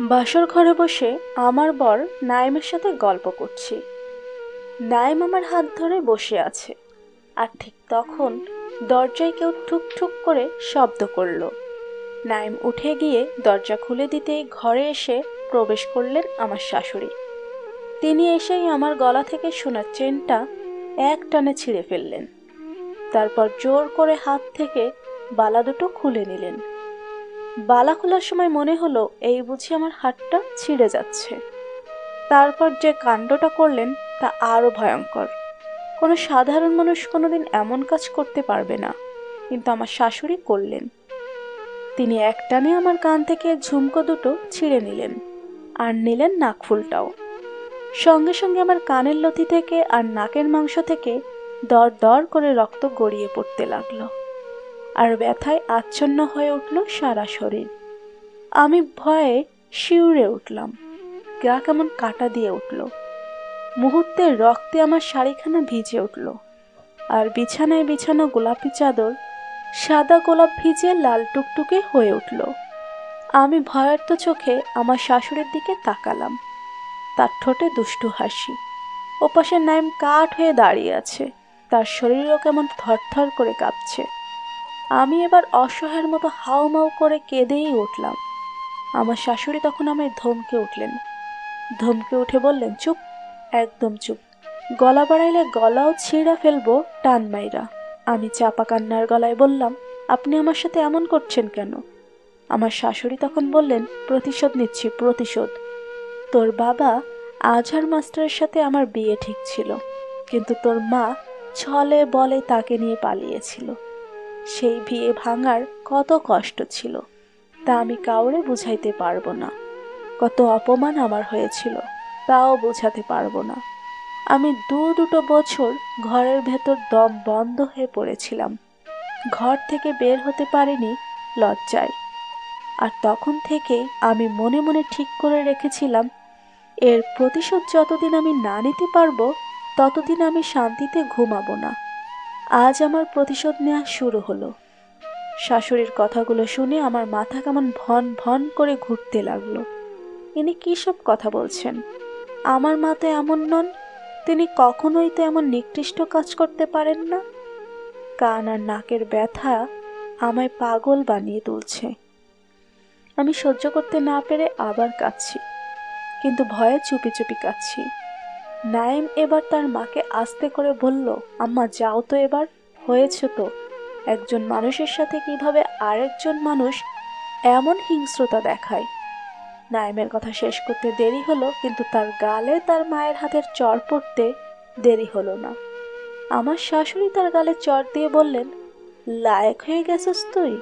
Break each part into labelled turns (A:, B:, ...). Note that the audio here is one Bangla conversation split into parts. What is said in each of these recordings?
A: বাসর ঘরে বসে আমার বর নাইমের সাথে গল্প করছি। নাইম আমার হাত ধরে বসে আছে, আর ঠিক তখন দরজায় কেউ ঠুক ঠুক করে শব্দ করলো। নাইম উঠে গিয়ে দরজা খুলে দিতেই ঘরে এসে প্রবেশ করলেন আমার শাশুড়ি। তিনি এসেই আমার গলা থেকে সোনার চেনটা এক টানে ছিঁড়ে ফেললেন। তারপর জোর করে হাত থেকে বালা দুটো খুলে নিলেন। বালা খোলার সময় মনে হলো এই বুঝি আমার হাতটা ছিঁড়ে যাচ্ছে। তারপর যে কাণ্ডটা করলেন তা আরো ভয়ঙ্কর। কোনো সাধারণ মানুষ কোনোদিন এমন কাজ করতে পারবে না, কিন্তু আমার শাশুড়ি করলেন। তিনি একটানে আমার কান থেকে ঝুমকো দুটো ছিঁড়ে নিলেন, আর নিলেন নাকফুলটাও। সঙ্গে সঙ্গে আমার কানের লতি থেকে আর নাকের মাংস থেকে দর দর করে রক্ত গড়িয়ে পড়তে লাগলো, আর ব্যথায় আচ্ছন্ন হয়ে উঠল সারা শরীর। আমি ভয়ে শিউরে উঠলাম, গা কেমন কাটা দিয়ে উঠল। মুহূর্তে রক্তে আমার শাড়িখানা ভিজে উঠল, আর বিছানায় বিছানো গোলাপি চাদর সাদা গোলাপ ভিজে লাল টুকটুকে হয়ে উঠল। আমি ভয়ার্ত চোখে আমার শাশুড়ির দিকে তাকালাম। তার ঠোঁটে দুষ্টু হাসি। ওপাশে নাইম কাঠ হয়ে দাঁড়িয়ে আছে, তার শরীরও কেমন থরথর করে কাঁপছে। আমি এবার অসহায়ের মতো হাউমাউ করে কেঁদেই উঠলাম। আমার শাশুড়ি তখন আমায় ধমকে উঠলেন। ধমকে উঠে বললেন, চুপ, একদম চুপ। গলা বাড়াইলে গলাও ছিঁড়া ফেলবো টান মাইরা। আমি চাপা কান্নার গলায় বললাম, আপনি আমার সাথে এমন করছেন কেন? আমার শাশুড়ি তখন বললেন, প্রতিশোধ নিচ্ছি, প্রতিশোধ। তোর বাবা আজহার মাস্টারের সাথে আমার বিয়ে ঠিক ছিল, কিন্তু তোর মা ছলে বলে তাকে নিয়ে পালিয়েছিল। সেই বিয়ে ভাঙার কত কষ্ট ছিল তা আমি কাউরে বুঝাইতে পারবো না। কত অপমান আমার হয়েছিল তাও বোঝাতে পারবো না। আমি দুটো বছর ঘরের ভেতর দম বন্ধ হয়ে পড়েছিলাম, ঘর থেকে বের হতে পারিনি লজ্জায়। আর তখন থেকেই আমি মনে মনে ঠিক করে রেখেছিলাম, এর প্রতিশোধ যতদিন আমি না নিতে পারবো ততদিন আমি শান্তিতে ঘুমাবো না। আজ আমার প্রতিশোধ নেওয়া শুরু হলো। শাশুড়ির কথাগুলো শুনে আমার মাথা কেমন ভন ভন করে ঘুরতে লাগলো। ইনি কী সব কথা বলছেন? আমার মা তো এমন নন, তিনি কখনোই তো এমন নিকৃষ্ট কাজ করতে পারেন না। কান আর নাকের ব্যথা আমায় পাগল বানিয়ে তুলছে। আমি সহ্য করতে না পেরে আবার কাঁদছি, কিন্তু ভয়ে চুপি চুপি কাঁদছি। নাইম এবার তার মাকে আস্তে করে বলল, আম্মা যাও তো, এবার হয়েছে তো। একজন মানুষের সাথে কিভাবে আরেকজন মানুষ এমন হিংস্রতা দেখায়। নাইমের কথা শেষ করতে দেরি হলো, কিন্তু তার গালে তার মায়ের হাতের চড় পড়তে দেরি হলো না। আমার শাশুড়ি তার গালে চড় দিয়ে বললেন, লায়ক হয়ে গেছস তুই,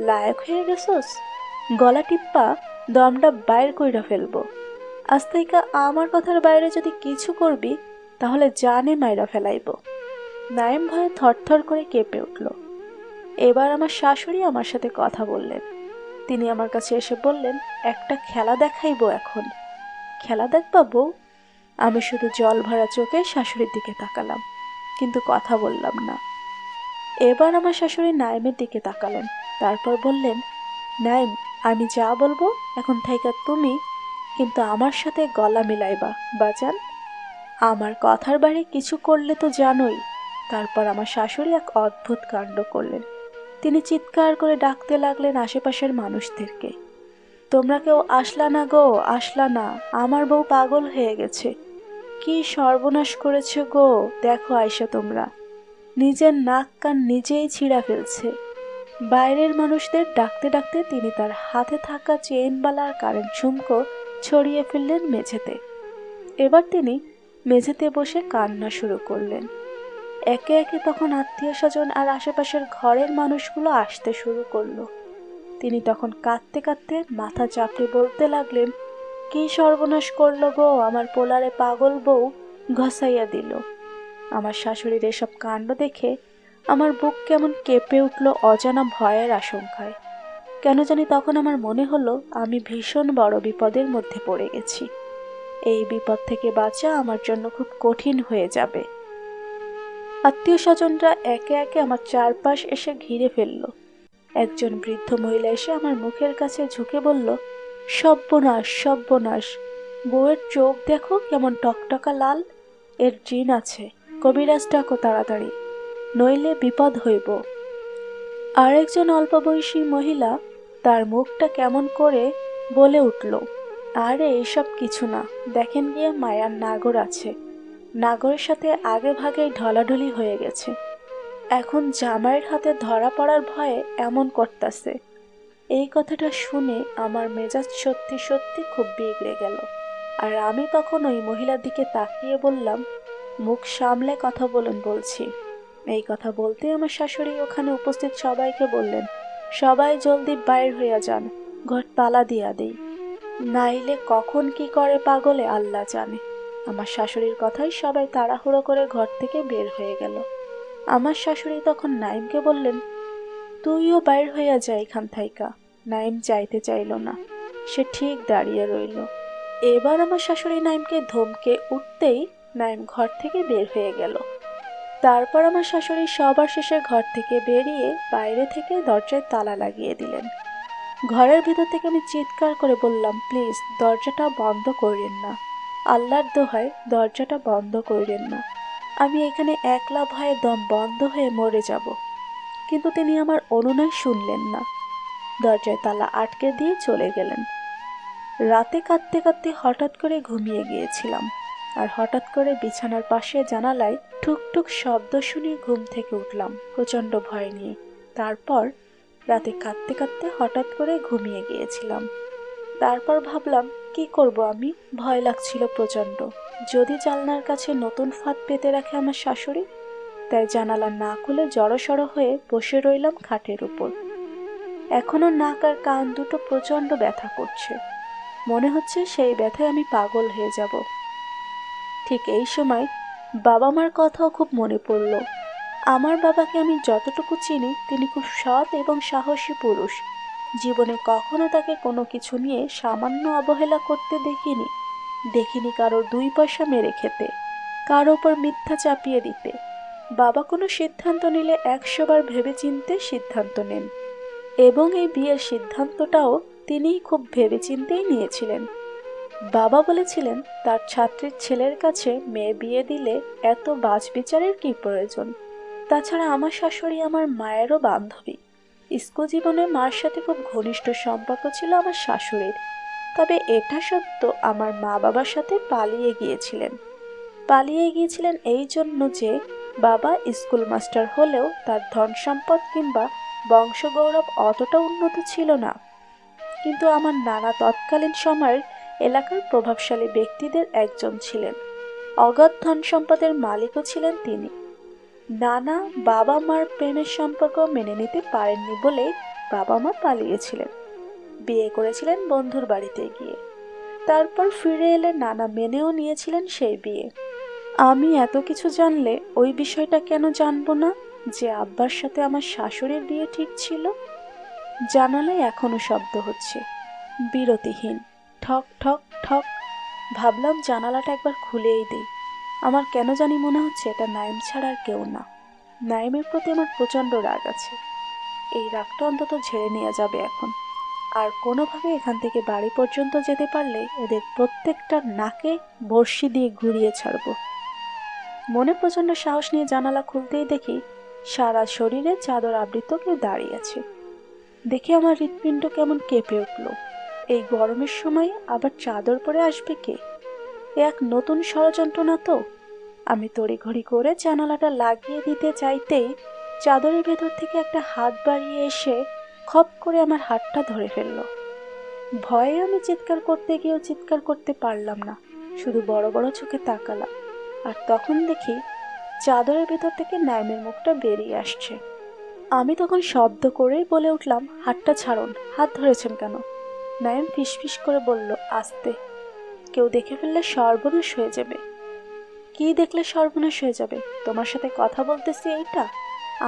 A: লায়ক হয়ে গেছস। গলা টিপ্পা দমটা বাইর কইরা ফেলবো। আজ থেকে আমার কথার বাইরে যদি কিছু করবি তাহলে জানে মাইরা ফেলাইব। নাইম ভয়ে থরথর করে কেঁপে উঠল। এবার আমার শাশুড়ি আমার সাথে কথা বললেন। তিনি আমার কাছে এসে বললেন, একটা খেলা দেখাইবো এখন। খেলা দেখবা বউ? আমি শুধু জল ভরা চোখে শাশুড়ির দিকে তাকালাম, কিন্তু কথা বললাম না। এবার আমার শাশুড়ি নাইমের দিকে তাকালেন, তারপর বললেন, নাইম, আমি যা বলবো এখন থেকে তুমি কিন্তু আমার সাথে গলা মিলাইবা বাজান। আমার কথার বাইরে কিছু করলে তো জানোই। তারপর আমার শাশুড়ি এক অদ্ভুত কাণ্ড করলেন। তিনি চিৎকার করে ডাকতে লাগলেন আশেপাশের মানুষদেরকে, তোমরা কেউ আসলা না গো, আসলা না, আমার বউ পাগল হয়ে গেছে। কি সর্বনাশ করেছে গো, দেখো আয়সা তোমরা। নিজের নাক কান নিজেই ছিঁড়া ফেলছে। বাইরের মানুষদের ডাকতে ডাকতে তিনি তার হাতে থাকা চেইনবালা আর কারেন্ট ঝুমকো ছড়িয়ে ফেললেন মেঝেতে। এবার তিনি মেঝেতে বসে কান্না শুরু করলেন। একে একে তখন আত্মীয় স্বজন আর আশেপাশের ঘরের মানুষগুলো আসতে শুরু করলো। তিনি তখন কাঁদতে কাঁদতে মাথা চাপড়ে বলতে লাগলেন, কি সর্বনাশ করলো গো, আমার পোলারে পাগল বউ ঘসাইয়া দিল। আমার শাশুড়ির এসব কাণ্ড দেখে আমার বুক কেমন কেঁপে উঠল অজানা ভয়ের আশঙ্কায়। কেন জানি তখন আমার মনে হলো আমি ভীষণ বড় বিপদের মধ্যে পড়ে গেছি। এই বিপদ থেকে বাঁচা আমার জন্য খুব কঠিন হয়ে যাবে। আত্মীয় স্বজনরা একে একে আমার চারপাশ এসে ঘিরে ফেলল। একজন বৃদ্ধ মহিলা এসে আমার মুখের কাছে ঝুঁকে বলল, সর্বনাশ সর্বনাশ, বউয়ের চোখ দেখো কেমন টকটকা লাল, এর জিন আছে, কবিরাজ ডাকো তাড়াতাড়ি, নইলে বিপদ হইব। আরেকজন অল্প বয়সী মহিলা তার মুখটা কেমন করে বলে উঠল, আরে এসব কিছু না, দেখেন গিয়ে মায়ার নাগর আছে, নাগরের সাথে আগে ভাগেই ঢলাঢলি হয়ে গেছে, এখন জামাইয়ের হাতে ধরা পড়ার ভয়ে এমন করতাছে। এই কথাটা শুনে আমার মেজাজ সত্যি সত্যি খুব বিগড়ে গেল। আর আমি তখন ওই মহিলার দিকে তাকিয়ে বললাম, মুখ সামলে কথা বলুন বলছি। এই কথা বলতে আমার শাশুড়ি ওখানে উপস্থিত সবাইকে বললেন, সবাই জলদি বাইর হইয়া যান, ঘর তালা দিয়া দেই, নাইলে কখন কি করে পাগলে আল্লাহ জানে। আমার শাশুড়ির কথাই সবাই তাড়াহুড়ো করে ঘর থেকে বের হয়ে গেল। আমার শাশুড়ি তখন নাইমকে বললেন, তুইও বাইর হইয়া যা এখান থাইকা। নাইম যাইতে চাইল না, সে ঠিক দাঁড়িয়ে রইল। এবার আমার শাশুড়ি নাইমকে ধমকে উঠতেই নাইম ঘর থেকে বের হয়ে গেল। তারপর আমার শাশুড়ি সবার শেষে ঘর থেকে বেরিয়ে বাইরে থেকে দরজায় তালা লাগিয়ে দিলেন। ঘরের ভিতর থেকে আমি চিৎকার করে বললাম, প্লিজ দরজাটা বন্ধ করেন না, আল্লাহর দোহাই দরজাটা বন্ধ করেন না, আমি এখানে একলা ভয়ে দম বন্ধ হয়ে মরে যাব। কিন্তু তিনি আমার অনুনয় শুনলেন না, দরজায় তালা আটকে দিয়ে চলে গেলেন। রাতে কাঁদতে কাঁদতে হঠাৎ করে ঘুমিয়ে গিয়েছিলাম, আর হঠাৎ করে বিছানার পাশে জানালায় ঠুকঠুক শব্দ শুনে ঘুম থেকে উঠলাম প্রচণ্ড ভয় নিয়ে। তারপর রাতে কাঁদতে কাঁদতে হঠাৎ করে ঘুমিয়ে গিয়েছিলাম। তারপর ভাবলাম কি করব আমি, ভয় লাগছিল প্রচণ্ড, যদি জানলার কাছে নতুন ফাঁদ পেতে রাখে আমার শাশুড়ি। তাই জানালা না খুলে জড়সড় হয়ে বসে রইলাম খাটের উপর। এখনো নাক আর কান দুটো প্রচণ্ড ব্যথা করছে, মনে হচ্ছে সেই ব্যথায় আমি পাগল হয়ে যাব। ঠিক এই সময় বাবা মার কথাও খুব মনে পড়ল। আমার বাবাকে আমি যতটুকু চিনি তিনি খুব সৎ এবং সাহসী পুরুষ। জীবনে কখনো তাকে কোনো কিছু নিয়ে সামান্য অবহেলা করতে দেখিনি কারোর 2 পয়সা মেরে খেতে, কারো ওপর মিথ্যা চাপিয়ে দিতে। বাবা কোনো সিদ্ধান্ত নিলে 100 বার ভেবেচিন্তে সিদ্ধান্ত নেন, এবং এই বিয়ের সিদ্ধান্তটাও তিনি খুব ভেবেচিন্তেই নিয়েছিলেন। বাবা বলেছিলেন তার ছাত্রীর ছেলের কাছে মেয়ে বিয়ে দিলে এত বাছবিচারের কি প্রয়োজন। তাছাড়া আমার শাশুড়ি আমার মায়েরও বান্ধবী, স্কুল জীবনে মার সাথে খুব ঘনিষ্ঠ সম্পর্ক ছিল আমার শাশুড়ির। তবে এটা সত্য, আমার মা বাবার সাথে পালিয়ে গিয়েছিলেন এই জন্য যে বাবা স্কুল মাস্টার হলেও তার ধন সম্পদ কিংবা বংশগৌরব অতটা উন্নত ছিল না। কিন্তু আমার নানা তৎকালীন সময়ের এলাকার প্রভাবশালী ব্যক্তিদের একজন ছিলেন, অগাধ ধন সম্পদের মালিকও ছিলেন তিনি। নানা বাবা মার প্রেমের সম্পর্ক মেনে নিতে পারেননি বলে বাবা মা পালিয়েছিলেন, বিয়ে করেছিলেন বন্ধুর বাড়িতে গিয়ে। তারপর ফিরে এলে নানা মেনেও নিয়েছিলেন সেই বিয়ে। আমি এত কিছু জানলে ওই বিষয়টা কেন জানবো না যে আব্বার সাথে আমার শাশুড়ির বিয়ে ঠিক ছিল। জানালায় এখনো শব্দ হচ্ছে, বিরতিহীন, ঠক ঠক ঠক। ভাবলাম জানালাটা একবার খুলেই দেই। আমার কেন জানি মনে হচ্ছে এটা নাইম ছাড়া আর কেউ না। নাইমের প্রতি আমার প্রচণ্ড রাগ আছে, এই রাগটা অন্তত ঝেড়ে নেওয়া যাবে এখন। আর কোনোভাবে এখান থেকে বাড়ি পর্যন্ত যেতে পারলে এদের প্রত্যেকটা নাকে বড়শি দিয়ে ঘুরিয়ে ছাড়বো। মনে প্রচণ্ড সাহস নিয়ে জানালা খুলতেই দেখি সারা শরীরে চাদর আবৃত কেউ দাঁড়িয়ে আছে। দেখে আমার হৃৎপিণ্ড কেমন কেঁপে উঠল। এই গরমের সময় আবার চাদর পরে আসবে কে? এক নতুন ষড়যন্ত্র না তো? আমি তড়িঘড়ি করে জানালাটা লাগিয়ে দিতে চাইতেই চাদরের ভেতর থেকে একটা হাত বাড়িয়ে এসে খপ করে আমার হাতটা ধরে ফেলল। ভয়ে আমি চিৎকার করতে গিয়েও চিৎকার করতে পারলাম না, শুধু বড় বড় চোখে তাকালাম। আর তখন দেখি চাদরের ভেতর থেকে নাইমের মুখটা বেরিয়ে আসছে। আমি তখন শব্দ করেই বলে উঠলাম, হাতটা ছাড়ুন, হাত ধরেছেন কেন? নাইম ফিসফিস করে বলল, আস্তে, কেউ দেখে ফেললে সর্বনাশ হয়ে যাবে। কি দেখলে সর্বনাশ হয়ে যাবে? তোমার সাথে কথা বলতেছি এইটা।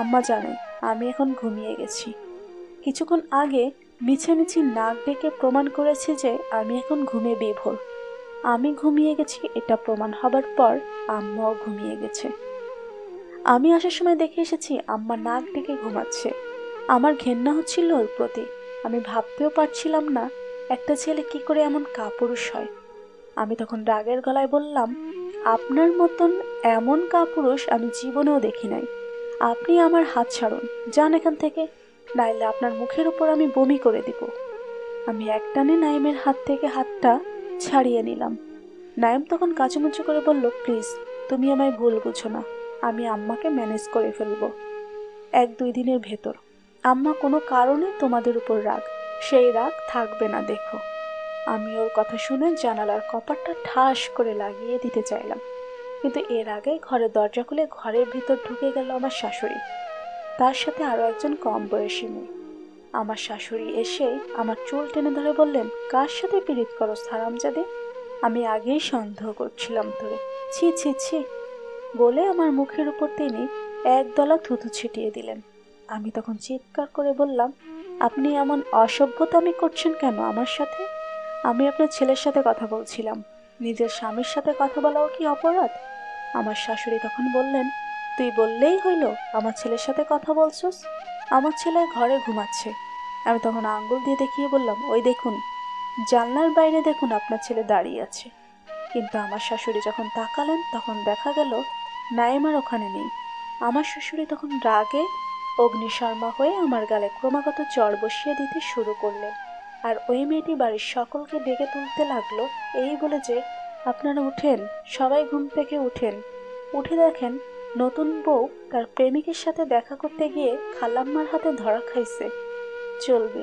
A: আম্মা জানে আমি এখন ঘুমিয়ে গেছি। কিছুক্ষণ আগে মিছামিছি নাক ডেকে প্রমাণ করেছি যে আমি এখন ঘুমে বিভোর। আমি ঘুমিয়ে গেছি এটা প্রমাণ হবার পর আম্মাও ঘুমিয়ে গেছে। আমি আসার সময় দেখে এসেছি আম্মা নাক ডেকে ঘুমাচ্ছে। আমার ঘেন্না হচ্ছিল ওর প্রতি। আমি ভাবতেও পারছিলাম না একটা ছেলে কি করে এমন কাপুরুষ হয়? আমি তখন রাগের গলায় বললাম, আপনার মতন এমন কাপুরুষ আমি জীবনেও দেখি নাই। আপনি আমার হাত ছাড়ুন, যান এখান থেকে, নাইলে আপনার মুখের উপর আমি বমি করে দিব। আমি একটানে নাইমের হাত থেকে হাতটা ছাড়িয়ে নিলাম। নাইম তখন কাচুমুচু করে বলল, প্লিজ তুমি আমায় ভুল বুঝো না, আমি আম্মাকে ম্যানেজ করে ফেলবো 1-2 দিনের ভেতর। আম্মা কোনো কারণে তোমাদের উপর রাগ, সেই রাগ থাকবে না দেখো। আমি ওর কথা শুনে জানালার কপাটটা ঠাস করে লাগিয়ে দিতে চাইলাম, কিন্তু এর আগে ঘরের দরজা খুলে ঘরের ভিতর ঢুকে গেল আমার শাশুড়ি, তার সাথে আরো একজন কম বয়সী মেয়ে। আমার শাশুড়ি এসে আমার চুল টেনে ধরে বললেন, কার সাথে পীড়িত করস হারামজাদে? আমি আগেই সন্দেহ করছিলাম তোরে, ছি ছি ছি বলে আমার মুখের উপর তিনি একদলা থুথু ছিটিয়ে দিলেন। আমি তখন চিৎকার করে বললাম, আপনি এমন অসভ্যতামি করছেন কেন আমার সাথে? আমি আপনার ছেলের সাথে কথা বলছিলাম, নিজের স্বামীর সাথে কথা বলাও কি অপরাধ? আমার শাশুড়ি তখন বললেন, তুই বললেই হইল আমার ছেলের সাথে কথা বলছস? আমার ছেলে ঘরে ঘুমাচ্ছে। আমি তখন আঙ্গুল দিয়ে দেখিয়ে বললাম, ওই দেখুন, জানলার বাইরে দেখুন আপনার ছেলে দাঁড়িয়ে আছে। কিন্তু আমার শাশুড়ি যখন তাকালেন তখন দেখা গেল নাইম আর ওখানে নেই। আমার শাশুড়ি তখন রাগে অগ্নিশর্মা হয়ে আমার গালে ক্রমাগত চড় বসিয়ে দিতে শুরু করলেন, আর ওই মেয়েটি বাড়ির সকলকে ডেকে তুলতে লাগলো এই বলে যে, আপনারা উঠেন, সবাই ঘুম থেকে উঠেন, উঠে দেখেন নতুন বউ তার প্রেমিকের সাথে দেখা করতে গিয়ে খালাম্মার হাতে ধরা খাইছে। চলবে,